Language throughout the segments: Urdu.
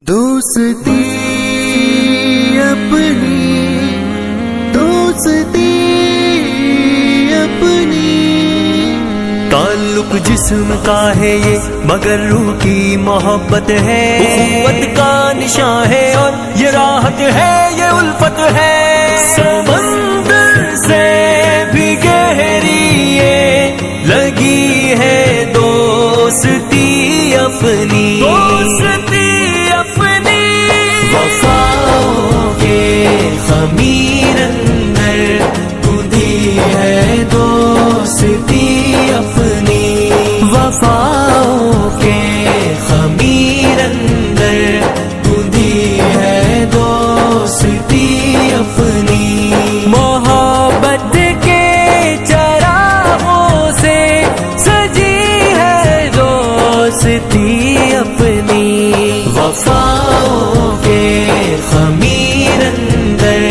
دوستی اپنی، دوستی اپنی، تعلق جسم کا ہے یہ مگر روح کی محبت ہے، اخوت کا نشان ہے اور یہ راحت ہے، یہ الفت ہے، سمندر سے بھی گہری یہ لگی ہے دوستی اپنی، دوستی اپنی، وفاؤں کے خمیر اندر گندھی ہے دوستی اپنی، وفاؤں کے خمیر اندر گندھی ہے دوستی اپنی، محبت کے چراغوں سے سجی ہے دوستی اپنی، وفاؤں کے خمیر اندر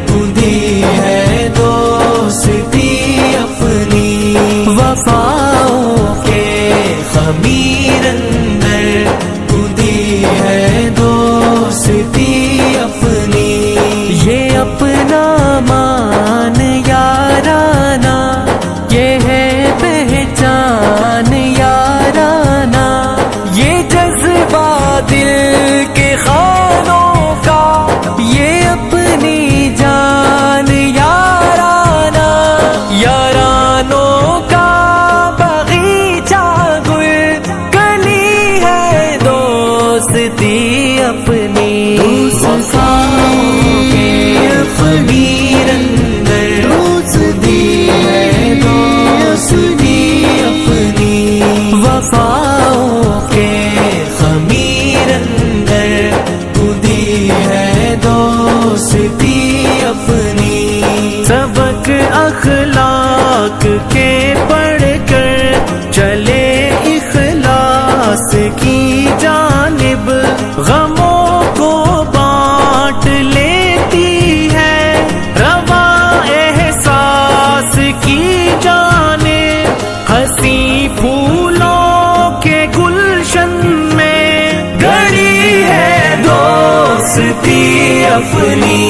گندھی ہے دوستی اپنی، وفاؤں کے خمیر اندر گندھی ہے دوستی اپنی، یہ اپنا مان یارانہ، یہ ہے پہچان یارانہ، یہ جذبہ دل کے خانوں کا، یہ اپنی جان یارانہ، یارانوں کا باغیچہ گل کلی ہے دوستی اپنی، وفاؤں کے خمیر اندر دوستی ہے دوستی اپنی، وفاؤں کے خمیر اندر گندھی ہے دوستی اپنی، سبق اخلاق کے پڑھ کر چلے اخلاص کی جانب، غموں کو بانٹ لیتی ہے رواں احساس کی جانب، ہنسی پھولوں کے گلشن میں گڑی ہے دوستی اپنی،